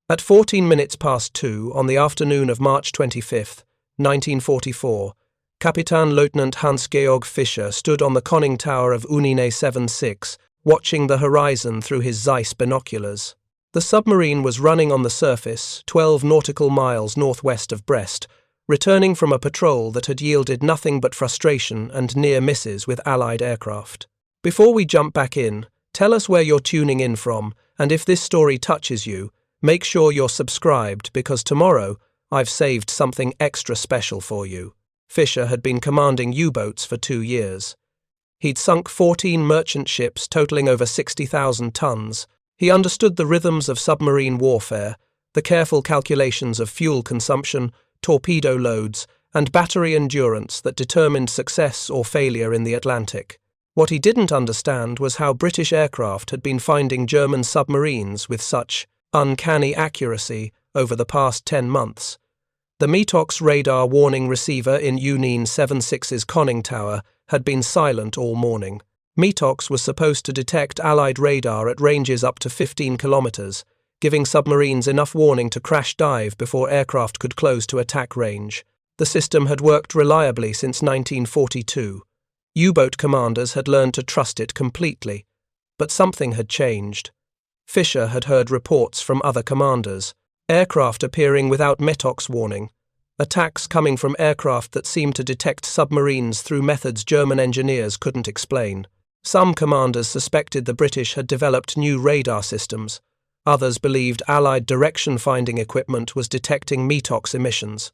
At 14 minutes past 2 on the afternoon of March 25, 1944, Kapitänleutnant Hans-Georg Fischer stood on the conning tower of Unine 76, watching the horizon through his Zeiss binoculars. The submarine was running on the surface, 12 nautical miles northwest of Brest, returning from a patrol that had yielded nothing but frustration and near misses with Allied aircraft. Before we jump back in, tell us where you're tuning in from, and if this story touches you, make sure you're subscribed because tomorrow I've saved something extra special for you. Fischer had been commanding U-boats for 2 years. He'd sunk 14 merchant ships totaling over 60,000 tons. He understood the rhythms of submarine warfare, the careful calculations of fuel consumption, torpedo loads, and battery endurance that determined success or failure in the Atlantic. What he didn't understand was how British aircraft had been finding German submarines with such uncanny accuracy over the past 10 months. The METOX radar warning receiver in Unine 76's conning tower had been silent all morning. METOX was supposed to detect Allied radar at ranges up to 15 kilometers, giving submarines enough warning to crash dive before aircraft could close to attack range. The system had worked reliably since 1942. U-boat commanders had learned to trust it completely. But something had changed. Fischer had heard reports from other commanders, aircraft appearing without METOX warning, attacks coming from aircraft that seemed to detect submarines through methods German engineers couldn't explain. Some commanders suspected the British had developed new radar systems. Others believed Allied direction-finding equipment was detecting METOX emissions.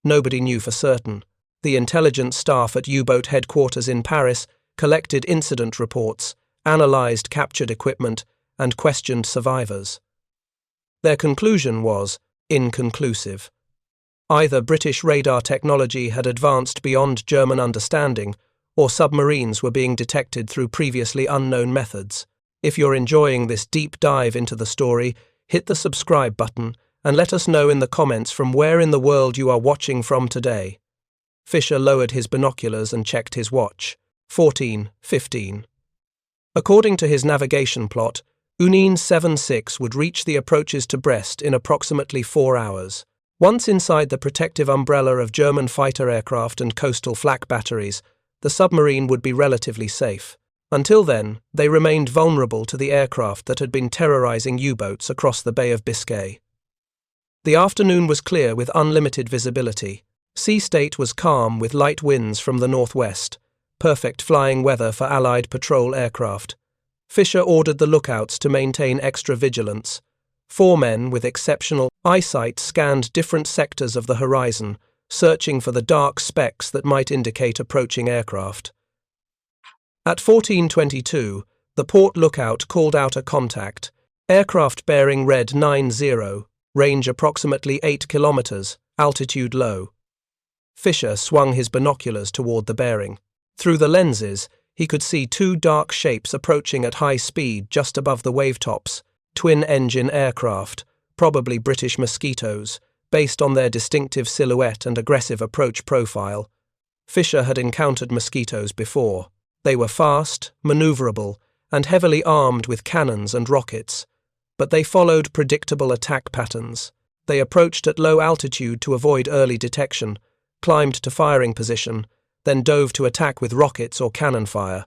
Nobody knew for certain. The intelligence staff at U-boat headquarters in Paris collected incident reports, analysed captured equipment, and questioned survivors. Their conclusion was inconclusive. Either British radar technology had advanced beyond German understanding, or submarines were being detected through previously unknown methods. If you're enjoying this deep dive into the story, hit the subscribe button and let us know in the comments from where in the world you are watching from today. Fischer lowered his binoculars and checked his watch. 14:15. According to his navigation plot, Unine 76 would reach the approaches to Brest in approximately 4 hours. Once inside the protective umbrella of German fighter aircraft and coastal flak batteries, the submarine would be relatively safe. Until then, they remained vulnerable to the aircraft that had been terrorizing U-boats across the Bay of Biscay. The afternoon was clear with unlimited visibility. Sea state was calm with light winds from the northwest, perfect flying weather for Allied patrol aircraft. Fischer ordered the lookouts to maintain extra vigilance. 4 men with exceptional eyesight scanned different sectors of the horizon, searching for the dark specks that might indicate approaching aircraft. At 14:22, the port lookout called out a contact. Aircraft bearing red 90, range approximately 8 kilometers, altitude low. Fischer swung his binoculars toward the bearing. Through the lenses, he could see 2 dark shapes approaching at high speed just above the wavetops, twin-engine aircraft, probably British Mosquitoes, based on their distinctive silhouette and aggressive approach profile. Fischer had encountered Mosquitoes before. They were fast, maneuverable, and heavily armed with cannons and rockets. But they followed predictable attack patterns. They approached at low altitude to avoid early detection, climbed to firing position, then dove to attack with rockets or cannon fire.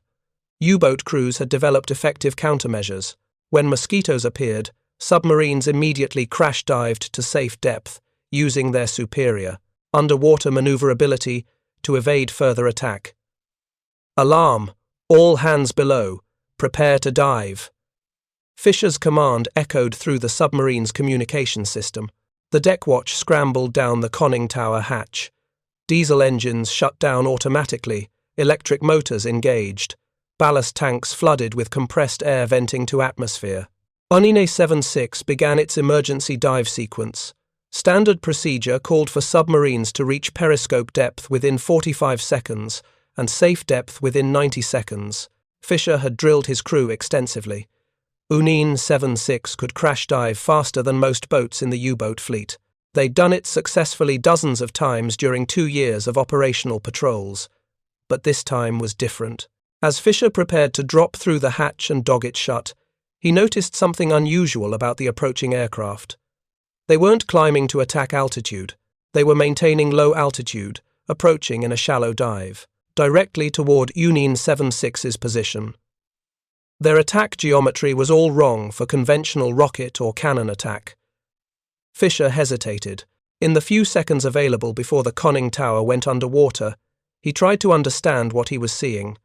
U-boat crews had developed effective countermeasures. When Mosquitoes appeared, submarines immediately crash-dived to safe depth, using their superior underwater maneuverability to evade further attack. Alarm! All hands below! Prepare to dive! Fischer's command echoed through the submarine's communication system. The deck watch scrambled down the conning tower hatch. Diesel engines shut down automatically, electric motors engaged. Ballast tanks flooded with compressed air venting to atmosphere. Unine 76 began its emergency dive sequence. Standard procedure called for submarines to reach periscope depth within 45 seconds and safe depth within 90 seconds. Fischer had drilled his crew extensively. Unine 76 could crash dive faster than most boats in the U-boat fleet. They'd done it successfully dozens of times during 2 years of operational patrols. But this time was different. As Fischer prepared to drop through the hatch and dog it shut, he noticed something unusual about the approaching aircraft. They weren't climbing to attack altitude. They were maintaining low altitude, approaching in a shallow dive, directly toward Unine 76's position. Their attack geometry was all wrong for conventional rocket or cannon attack. Fischer hesitated. In the few seconds available before the conning tower went underwater, he tried to understand what he was seeing.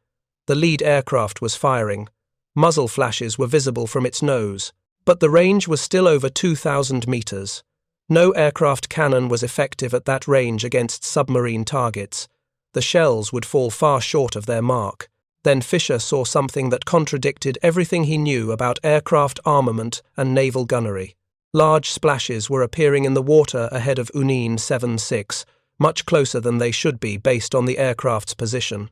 The lead aircraft was firing. Muzzle flashes were visible from its nose, but the range was still over 2,000 meters. No aircraft cannon was effective at that range against submarine targets. The shells would fall far short of their mark. Then Fischer saw something that contradicted everything he knew about aircraft armament and naval gunnery. Large splashes were appearing in the water ahead of Unine 76, much closer than they should be based on the aircraft's position.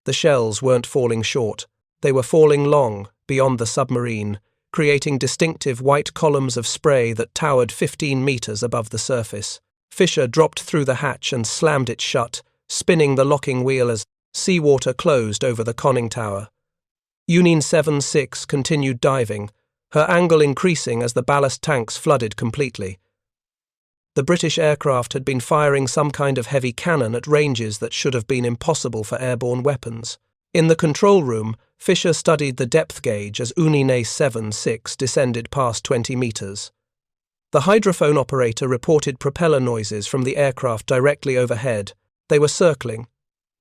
The shells weren't falling short. They were falling long, beyond the submarine, creating distinctive white columns of spray that towered 15 meters above the surface. Fischer dropped through the hatch and slammed it shut, spinning the locking wheel as seawater closed over the conning tower. Unine 76 continued diving, her angle increasing as the ballast tanks flooded completely. The British aircraft had been firing some kind of heavy cannon at ranges that should have been impossible for airborne weapons. In the control room, Fischer studied the depth gauge as Unine 76 descended past 20 meters. The hydrophone operator reported propeller noises from the aircraft directly overhead. They were circling,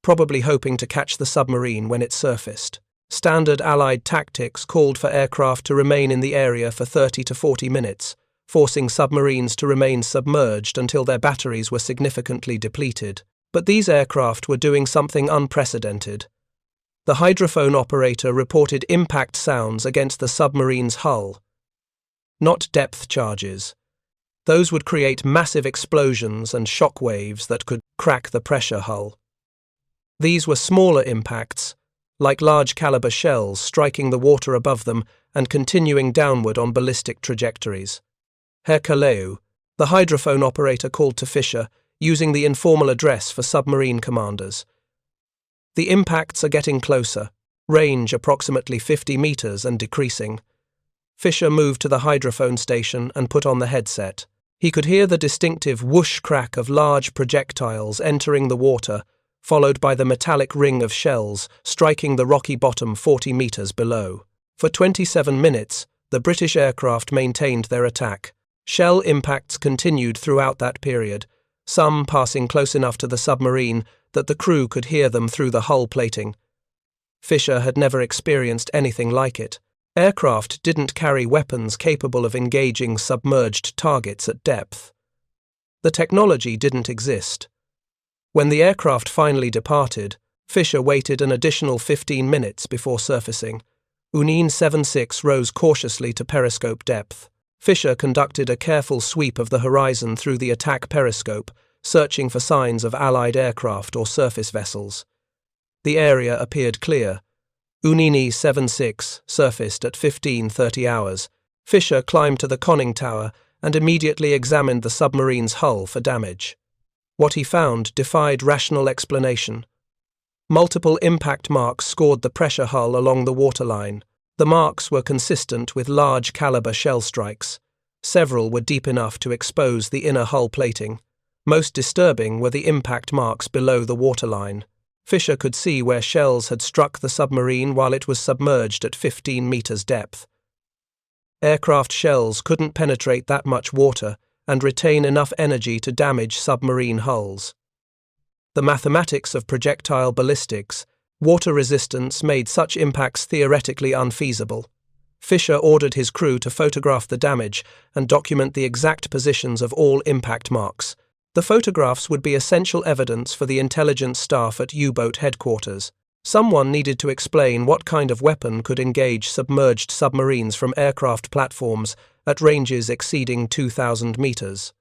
probably hoping to catch the submarine when it surfaced. Standard Allied tactics called for aircraft to remain in the area for 30 to 40 minutes, forcing submarines to remain submerged until their batteries were significantly depleted. But these aircraft were doing something unprecedented. The hydrophone operator reported impact sounds against the submarine's hull. Not depth charges. Those would create massive explosions and shock waves that could crack the pressure hull. These were smaller impacts, like large-caliber shells striking the water above them and continuing downward on ballistic trajectories. Herr Kaleu, the hydrophone operator, called to Fischer, using the informal address for submarine commanders. The impacts are getting closer, range approximately 50 meters and decreasing. Fischer moved to the hydrophone station and put on the headset. He could hear the distinctive whoosh crack of large projectiles entering the water, followed by the metallic ring of shells striking the rocky bottom 40 meters below. For 27 minutes, the British aircraft maintained their attack. Shell impacts continued throughout that period, some passing close enough to the submarine that the crew could hear them through the hull plating. Fischer had never experienced anything like it. Aircraft didn't carry weapons capable of engaging submerged targets at depth. The technology didn't exist. When the aircraft finally departed, Fischer waited an additional 15 minutes before surfacing. Unine 76 rose cautiously to periscope depth. Fischer conducted a careful sweep of the horizon through the attack periscope, searching for signs of Allied aircraft or surface vessels. The area appeared clear. Unine 76 surfaced at 15:30 hours. Fischer climbed to the conning tower and immediately examined the submarine's hull for damage. What he found defied rational explanation. Multiple impact marks scored the pressure hull along the waterline. The marks were consistent with large-caliber shell strikes. Several were deep enough to expose the inner hull plating. Most disturbing were the impact marks below the waterline. Fischer could see where shells had struck the submarine while it was submerged at 15 meters depth. Aircraft shells couldn't penetrate that much water and retain enough energy to damage submarine hulls. The mathematics of projectile ballistics, water resistance, made such impacts theoretically unfeasible. Fischer ordered his crew to photograph the damage and document the exact positions of all impact marks. The photographs would be essential evidence for the intelligence staff at U-boat headquarters. Someone needed to explain what kind of weapon could engage submerged submarines from aircraft platforms at ranges exceeding 2,000 meters.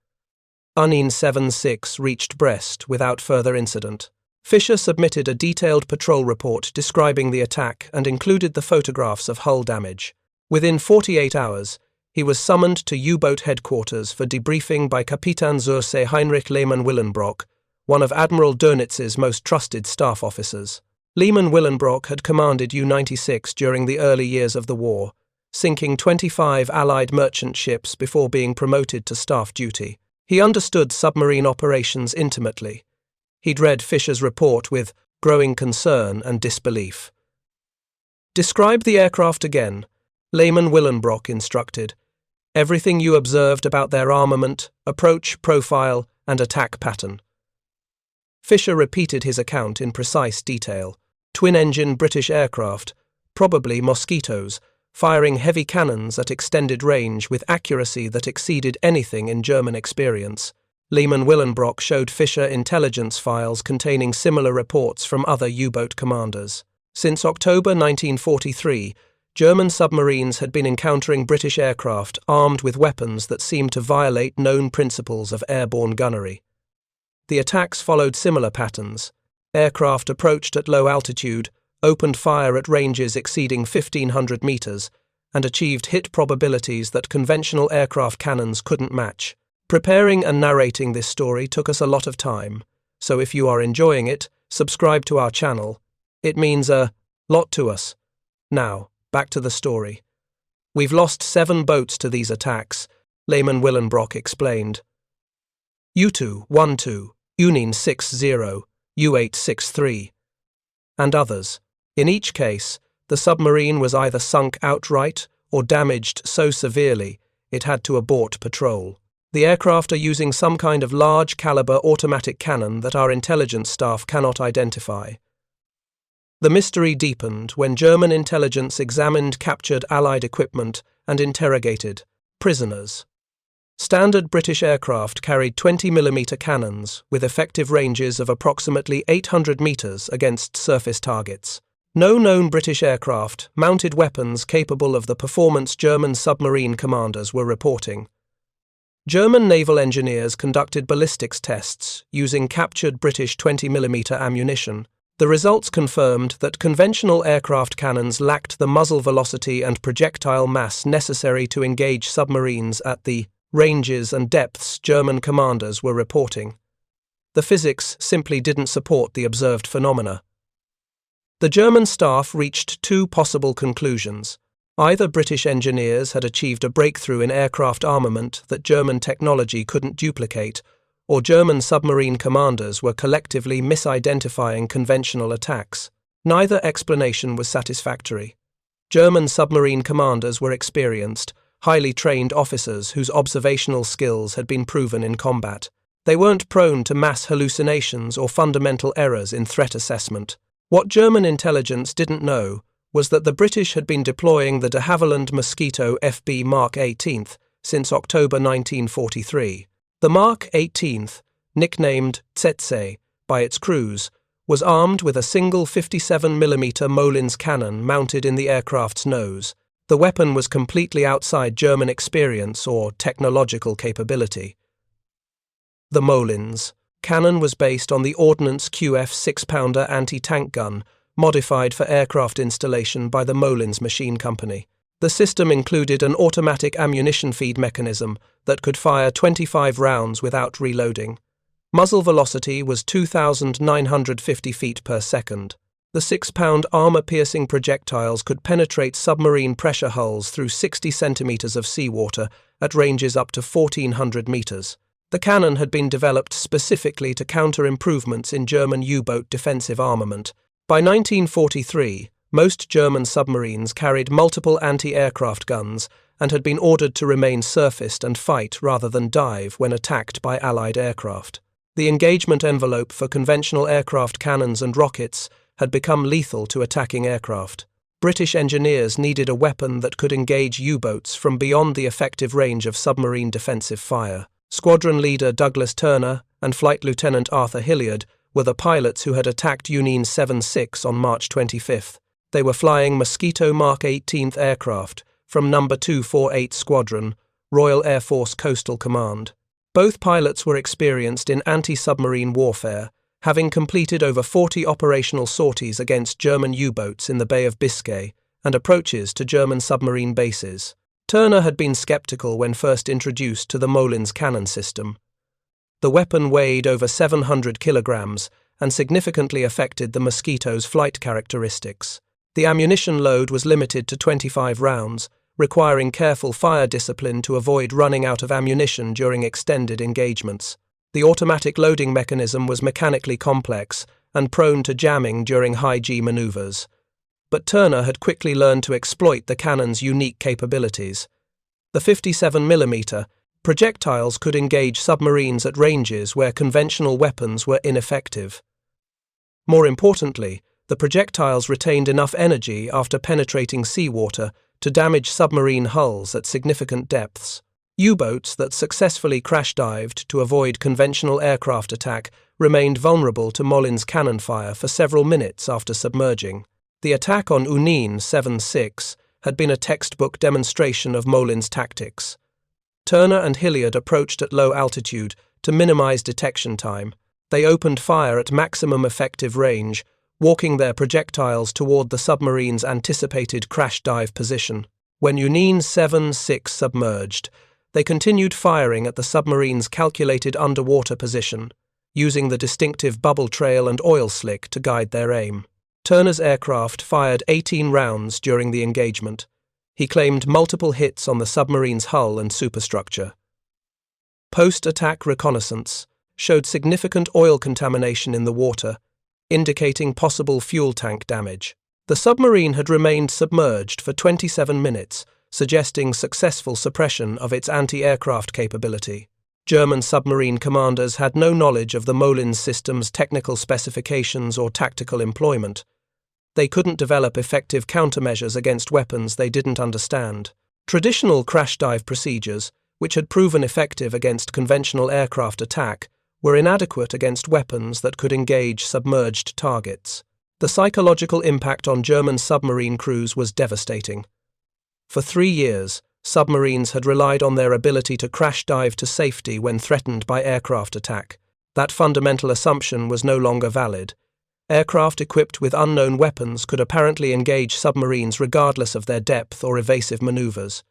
Unine 76 reached Brest without further incident. Fischer submitted a detailed patrol report describing the attack and included the photographs of hull damage. Within 48 hours, he was summoned to U-boat headquarters for debriefing by Kapitänleutnant Heinrich Lehmann-Willenbrock, one of Admiral Dönitz's most trusted staff officers. Lehmann-Willenbrock had commanded U-96 during the early years of the war. sinking 25 Allied merchant ships before being promoted to staff duty. He understood submarine operations intimately. He'd read Fischer's report with growing concern and disbelief. "Describe the aircraft again," Lehman Willenbrock instructed. "Everything you observed about their armament, approach, profile, and attack pattern." Fischer repeated his account in precise detail. Twin-engine British aircraft, probably Mosquitoes, firing heavy cannons at extended range with accuracy that exceeded anything in German experience. Lehman Willenbrock showed Fischer intelligence files containing similar reports from other U-boat commanders. Since October 1943, German submarines had been encountering British aircraft armed with weapons that seemed to violate known principles of airborne gunnery. The attacks followed similar patterns. Aircraft approached at low altitude, opened fire at ranges exceeding 1,500 meters, and achieved hit probabilities that conventional aircraft cannons couldn't match. Preparing and narrating this story took us a lot of time, so if you are enjoying it, subscribe to our channel. It means a lot to us. Now, back to the story. "We've lost 7 boats to these attacks," Lehman Willenbrock explained. U2, 12, Unin 60, U863, and others. In each case, the submarine was either sunk outright or damaged so severely it had to abort patrol. The aircraft are using some kind of large-caliber automatic cannon that our intelligence staff cannot identify. The mystery deepened when German intelligence examined captured Allied equipment and interrogated prisoners. Standard British aircraft carried 20mm cannons with effective ranges of approximately 800 meters against surface targets. No known British aircraft mounted weapons capable of the performance German submarine commanders were reporting. German naval engineers conducted ballistics tests using captured British 20mm ammunition. The results confirmed that conventional aircraft cannons lacked the muzzle velocity and projectile mass necessary to engage submarines at the ranges and depths German commanders were reporting. The physics simply didn't support the observed phenomena. The German staff reached 2 possible conclusions. Either British engineers had achieved a breakthrough in aircraft armament that German technology couldn't duplicate, or German submarine commanders were collectively misidentifying conventional attacks. Neither explanation was satisfactory. German submarine commanders were experienced, highly trained officers whose observational skills had been proven in combat. They weren't prone to mass hallucinations or fundamental errors in threat assessment. What German intelligence didn't know was that the British had been deploying the de Havilland Mosquito FB Mark 18th since October 1943. The Mark 18th, nicknamed Tsetse by its crews, was armed with a single 57mm Molins cannon mounted in the aircraft's nose. The weapon was completely outside German experience or technological capability. The Molins cannon was based on the Ordnance QF 6-pounder anti-tank gun, modified for aircraft installation by the Molins Machine Company. The system included an automatic ammunition feed mechanism that could fire 25 rounds without reloading. Muzzle velocity was 2,950 feet per second. The 6-pound armor-piercing projectiles could penetrate submarine pressure hulls through 60 centimeters of seawater at ranges up to 1,400 meters. The cannon had been developed specifically to counter improvements in German U-boat defensive armament. By 1943, most German submarines carried multiple anti-aircraft guns and had been ordered to remain surfaced and fight rather than dive when attacked by Allied aircraft. The engagement envelope for conventional aircraft cannons and rockets had become lethal to attacking aircraft. British engineers needed a weapon that could engage U-boats from beyond the effective range of submarine defensive fire. Squadron leader Douglas Turner and Flight Lieutenant Arthur Hilliard were the pilots who had attacked Unin 76 on March 25th. They were flying Mosquito Mark 18th aircraft from No. 248 Squadron, Royal Air Force Coastal Command. Both pilots were experienced in anti-submarine warfare, having completed over 40 operational sorties against German U-boats in the Bay of Biscay and approaches to German submarine bases. Turner had been skeptical when first introduced to the Molins cannon system. The weapon weighed over 700 kilograms and significantly affected the Mosquito's flight characteristics. The ammunition load was limited to 25 rounds, requiring careful fire discipline to avoid running out of ammunition during extended engagements. The automatic loading mechanism was mechanically complex and prone to jamming during high-G maneuvers. But Turner had quickly learned to exploit the cannon's unique capabilities. The 57mm projectiles could engage submarines at ranges where conventional weapons were ineffective. More importantly, the projectiles retained enough energy after penetrating seawater to damage submarine hulls at significant depths. U-boats that successfully crash-dived to avoid conventional aircraft attack remained vulnerable to Molin's cannon fire for several minutes after submerging. The attack on Unine 76 had been a textbook demonstration of Molin's tactics. Turner and Hilliard approached at low altitude to minimize detection time. They opened fire at maximum effective range, walking their projectiles toward the submarine's anticipated crash-dive position. When Unine 76 submerged, they continued firing at the submarine's calculated underwater position, using the distinctive bubble trail and oil slick to guide their aim. Turner's aircraft fired 18 rounds during the engagement. He claimed multiple hits on the submarine's hull and superstructure. Post-attack reconnaissance showed significant oil contamination in the water, indicating possible fuel tank damage. The submarine had remained submerged for 27 minutes, suggesting successful suppression of its anti-aircraft capability. German submarine commanders had no knowledge of the Molin system's technical specifications or tactical employment. They couldn't develop effective countermeasures against weapons they didn't understand. Traditional crash-dive procedures, which had proven effective against conventional aircraft attack, were inadequate against weapons that could engage submerged targets. The psychological impact on German submarine crews was devastating. For 3 years, submarines had relied on their ability to crash dive to safety when threatened by aircraft attack. That fundamental assumption was no longer valid. Aircraft equipped with unknown weapons could apparently engage submarines regardless of their depth or evasive maneuvers.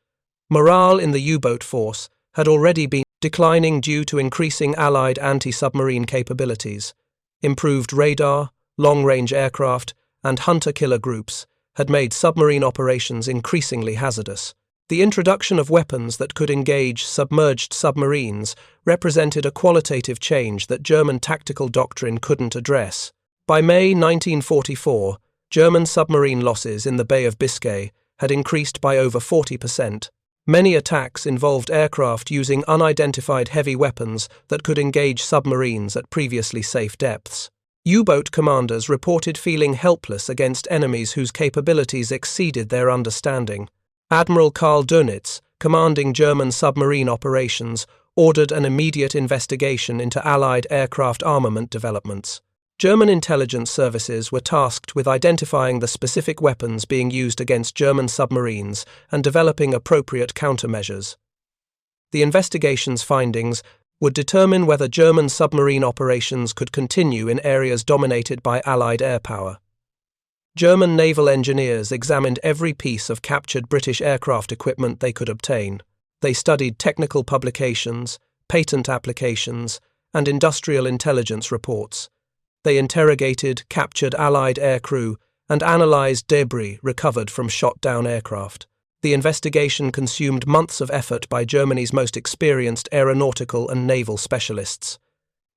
Morale in the U-boat force had already been declining due to increasing Allied anti-submarine capabilities. Improved radar, long-range aircraft, and hunter-killer groups had made submarine operations increasingly hazardous. The introduction of weapons that could engage submerged submarines represented a qualitative change that German tactical doctrine couldn't address. By May 1944, German submarine losses in the Bay of Biscay had increased by over 40%. Many attacks involved aircraft using unidentified heavy weapons that could engage submarines at previously safe depths. U-boat commanders reported feeling helpless against enemies whose capabilities exceeded their understanding. Admiral Karl Dönitz, commanding German submarine operations, ordered an immediate investigation into Allied aircraft armament developments. German intelligence services were tasked with identifying the specific weapons being used against German submarines and developing appropriate countermeasures. The investigation's findings would determine whether German submarine operations could continue in areas dominated by Allied air power. German naval engineers examined every piece of captured British aircraft equipment they could obtain. They studied technical publications, patent applications, and industrial intelligence reports. They interrogated captured Allied aircrew and analyzed debris recovered from shot-down aircraft. The investigation consumed months of effort by Germany's most experienced aeronautical and naval specialists.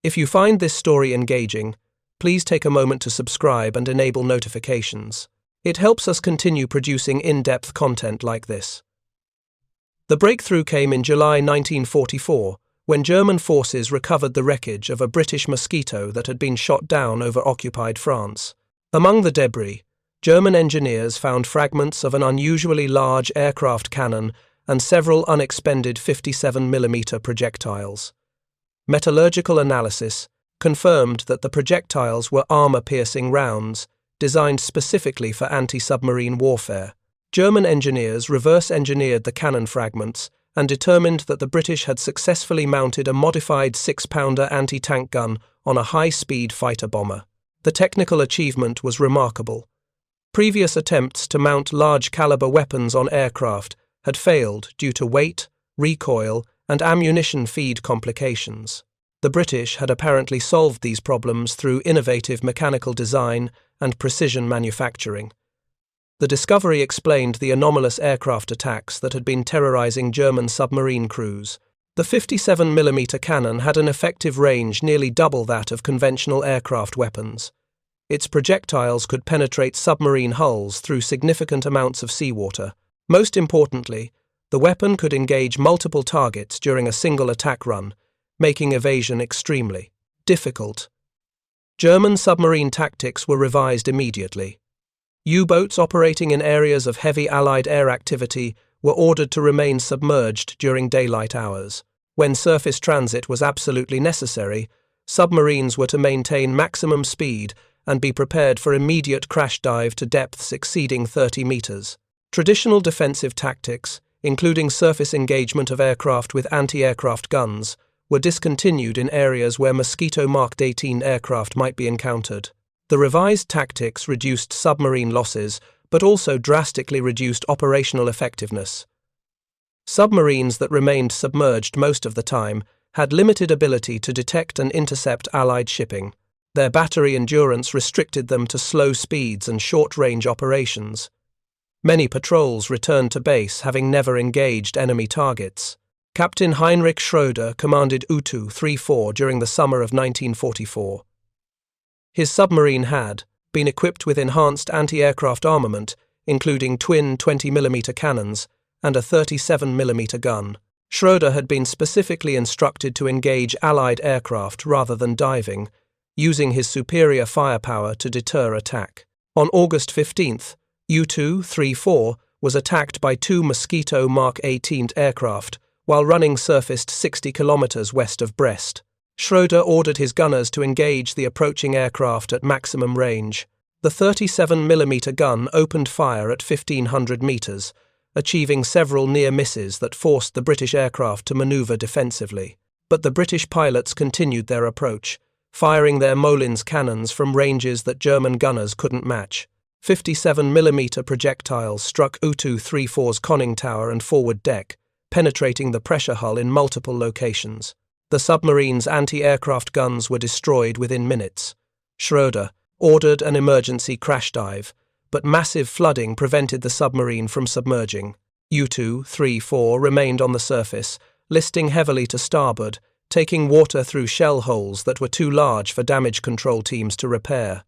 If you find this story engaging, please take a moment to subscribe and enable notifications. It helps us continue producing in-depth content like this. The breakthrough came in July 1944, when German forces recovered the wreckage of a British Mosquito that had been shot down over occupied France. Among the debris, German engineers found fragments of an unusually large aircraft cannon and several unexpended 57mm projectiles. Metallurgical analysis confirmed that the projectiles were armor-piercing rounds, designed specifically for anti-submarine warfare. German engineers reverse-engineered the cannon fragments and determined that the British had successfully mounted a modified 6-pounder anti-tank gun on a high-speed fighter bomber. The technical achievement was remarkable. Previous attempts to mount large-caliber weapons on aircraft had failed due to weight, recoil, and ammunition feed complications. The British had apparently solved these problems through innovative mechanical design and precision manufacturing. The discovery explained the anomalous aircraft attacks that had been terrorizing German submarine crews. The 57mm cannon had an effective range nearly double that of conventional aircraft weapons. Its projectiles could penetrate submarine hulls through significant amounts of seawater. Most importantly, the weapon could engage multiple targets during a single attack run, making evasion extremely difficult. German submarine tactics were revised immediately. U-boats operating in areas of heavy Allied air activity were ordered to remain submerged during daylight hours. When surface transit was absolutely necessary, submarines were to maintain maximum speed and be prepared for immediate crash dive to depths exceeding 30 meters. Traditional defensive tactics, including surface engagement of aircraft with anti-aircraft guns, were discontinued in areas where Mosquito Mark 18 aircraft might be encountered. The revised tactics reduced submarine losses, but also drastically reduced operational effectiveness. Submarines that remained submerged most of the time had limited ability to detect and intercept Allied shipping. Their battery endurance restricted them to slow speeds and short-range operations. Many patrols returned to base having never engaged enemy targets. Captain Heinrich Schröder commanded U-234 during the summer of 1944. His submarine had been equipped with enhanced anti-aircraft armament, including twin 20mm cannons and a 37mm gun. Schröder had been specifically instructed to engage Allied aircraft rather than diving, using his superior firepower to deter attack. On August 15th, U-234 was attacked by two Mosquito Mark 18 aircraft while running surfaced 60 kilometers west of Brest. Schröder ordered his gunners to engage the approaching aircraft at maximum range. The 37mm gun opened fire at 1,500 meters, achieving several near misses that forced the British aircraft to maneuver defensively. But the British pilots continued their approach, firing their Molins cannons from ranges that German gunners couldn't match. 57mm projectiles struck U-234's conning tower and forward deck, penetrating the pressure hull in multiple locations. The submarine's anti-aircraft guns were destroyed within minutes. Schröder ordered an emergency crash dive, but massive flooding prevented the submarine from submerging. U-234 remained on the surface, listing heavily to starboard, taking water through shell holes that were too large for damage control teams to repair.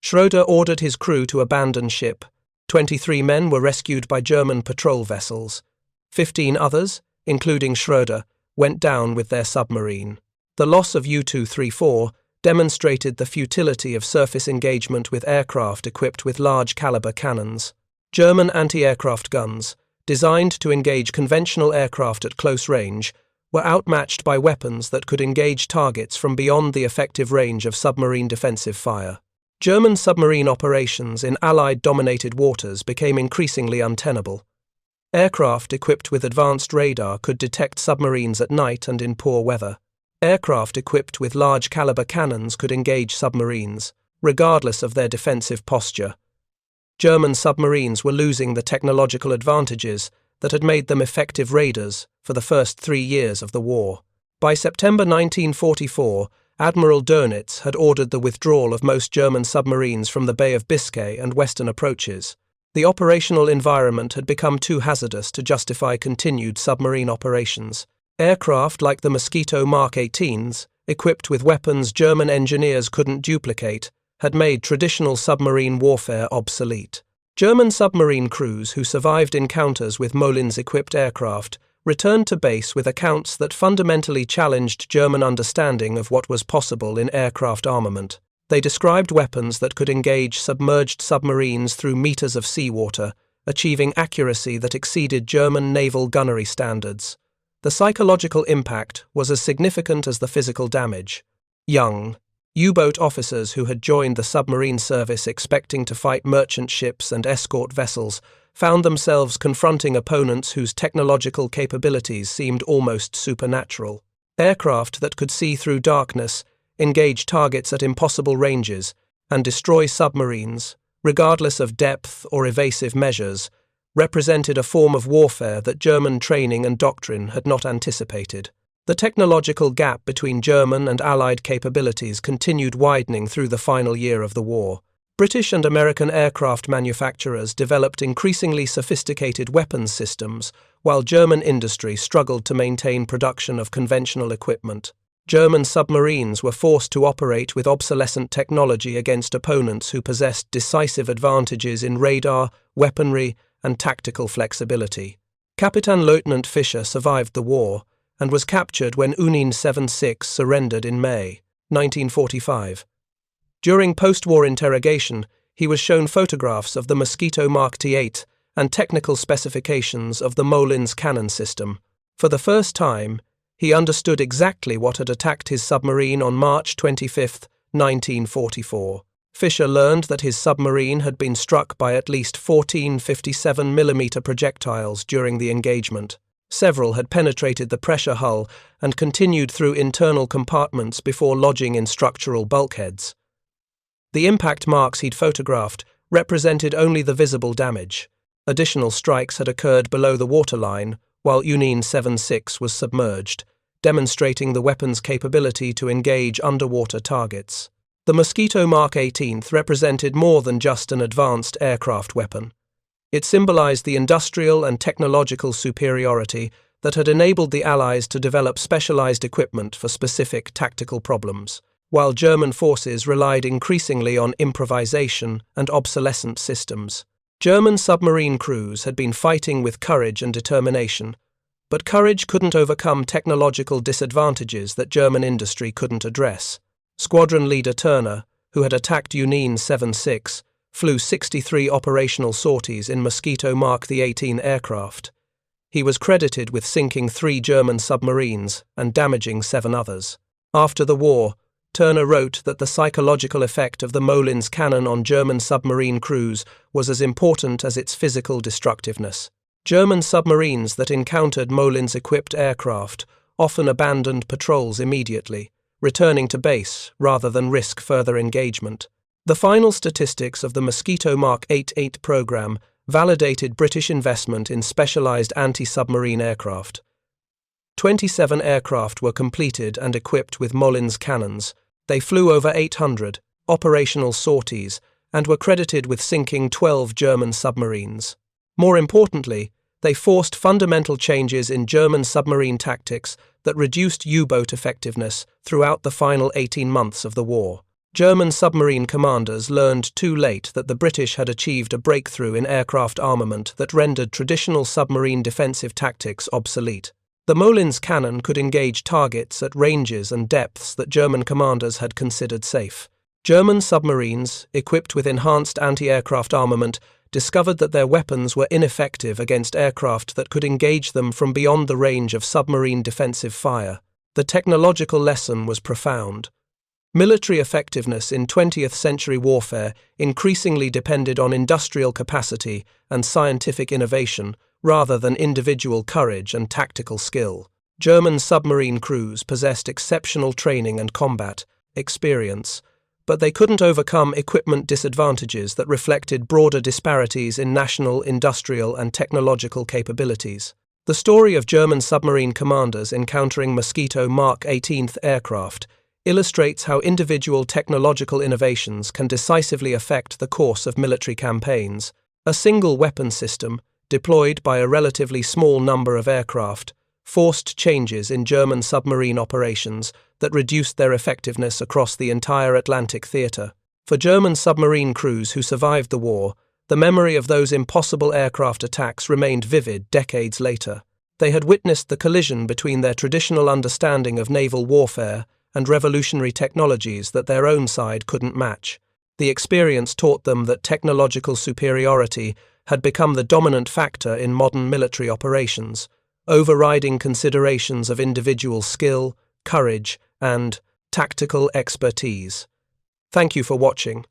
Schröder ordered his crew to abandon ship. 23 men were rescued by German patrol vessels. 15 others, including Schröder, went down with their submarine. The loss of U-234 demonstrated the futility of surface engagement with aircraft equipped with large-caliber cannons. German anti-aircraft guns, designed to engage conventional aircraft at close range, were outmatched by weapons that could engage targets from beyond the effective range of submarine defensive fire. German submarine operations in Allied-dominated waters became increasingly untenable. Aircraft equipped with advanced radar could detect submarines at night and in poor weather. Aircraft equipped with large-caliber cannons could engage submarines, regardless of their defensive posture. German submarines were losing the technological advantages that had made them effective raiders for the first 3 years of the war. By September 1944, Admiral Dönitz had ordered the withdrawal of most German submarines from the Bay of Biscay and western approaches. The operational environment had become too hazardous to justify continued submarine operations. Aircraft like the Mosquito Mark 18s, equipped with weapons German engineers couldn't duplicate, had made traditional submarine warfare obsolete. German submarine crews who survived encounters with Molins-equipped aircraft returned to base with accounts that fundamentally challenged German understanding of what was possible in aircraft armament. They described weapons that could engage submerged submarines through meters of seawater, achieving accuracy that exceeded German naval gunnery standards. The psychological impact was as significant as the physical damage. Young U-boat officers who had joined the submarine service expecting to fight merchant ships and escort vessels found themselves confronting opponents whose technological capabilities seemed almost supernatural. Aircraft that could see through darkness, engage targets at impossible ranges, and destroy submarines, regardless of depth or evasive measures, represented a form of warfare that German training and doctrine had not anticipated. The technological gap between German and Allied capabilities continued widening through the final year of the war. British and American aircraft manufacturers developed increasingly sophisticated weapons systems, while German industry struggled to maintain production of conventional equipment. German submarines were forced to operate with obsolescent technology against opponents who possessed decisive advantages in radar, weaponry, and tactical flexibility. Kapitänleutnant Fischer survived the war and was captured when Unine 76 surrendered in May 1945. During post-war interrogation, he was shown photographs of the Mosquito Mark T8 and technical specifications of the Molins cannon system. For the first time, he understood exactly what had attacked his submarine on March 25, 1944. Fischer learned that his submarine had been struck by at least 14 57mm projectiles during the engagement. Several had penetrated the pressure hull and continued through internal compartments before lodging in structural bulkheads. The impact marks he'd photographed represented only the visible damage. Additional strikes had occurred below the waterline, while Unine 76 was submerged, demonstrating the weapon's capability to engage underwater targets. The Mosquito Mark 18 represented more than just an advanced aircraft weapon. It symbolized the industrial and technological superiority that had enabled the Allies to develop specialized equipment for specific tactical problems, while German forces relied increasingly on improvisation and obsolescent systems. German submarine crews had been fighting with courage and determination, but courage couldn't overcome technological disadvantages that German industry couldn't address. Squadron leader Turner, who had attacked Unine 76, flew 63 operational sorties in Mosquito Mark 18 aircraft. He was credited with sinking 3 German submarines and damaging 7 others. After the war, Turner wrote that the psychological effect of the Molins cannon on German submarine crews was as important as its physical destructiveness. German submarines that encountered Molins-equipped aircraft often abandoned patrols immediately, returning to base rather than risk further engagement. The final statistics of the Mosquito Mark 88 program validated British investment in specialized anti-submarine aircraft. 27 aircraft were completed and equipped with Molins cannons. They flew over 800 operational sorties and were credited with sinking 12 German submarines. More importantly, they forced fundamental changes in German submarine tactics that reduced U-boat effectiveness throughout the final 18 months of the war. German submarine commanders learned too late that the British had achieved a breakthrough in aircraft armament that rendered traditional submarine defensive tactics obsolete. The Molins cannon could engage targets at ranges and depths that German commanders had considered safe. German submarines, equipped with enhanced anti-aircraft armament, discovered that their weapons were ineffective against aircraft that could engage them from beyond the range of submarine defensive fire. The technological lesson was profound. Military effectiveness in 20th century warfare increasingly depended on industrial capacity and scientific innovation rather than individual courage and tactical skill. German submarine crews possessed exceptional training and combat experience, but they couldn't overcome equipment disadvantages that reflected broader disparities in national, industrial, and technological capabilities. The story of German submarine commanders encountering Mosquito Mark 18 aircraft illustrates how individual technological innovations can decisively affect the course of military campaigns. A single weapon system, deployed by a relatively small number of aircraft, forced changes in German submarine operations that reduced their effectiveness across the entire Atlantic theatre. For German submarine crews who survived the war, the memory of those impossible aircraft attacks remained vivid decades later. They had witnessed the collision between their traditional understanding of naval warfare and revolutionary technologies that their own side couldn't match. The experience taught them that technological superiority had become the dominant factor in modern military operations, overriding considerations of individual skill, courage, and tactical expertise. Thank you for watching.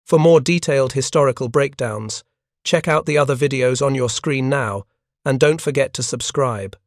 For more detailed historical breakdowns, check out the other videos on your screen now, and don't forget to subscribe.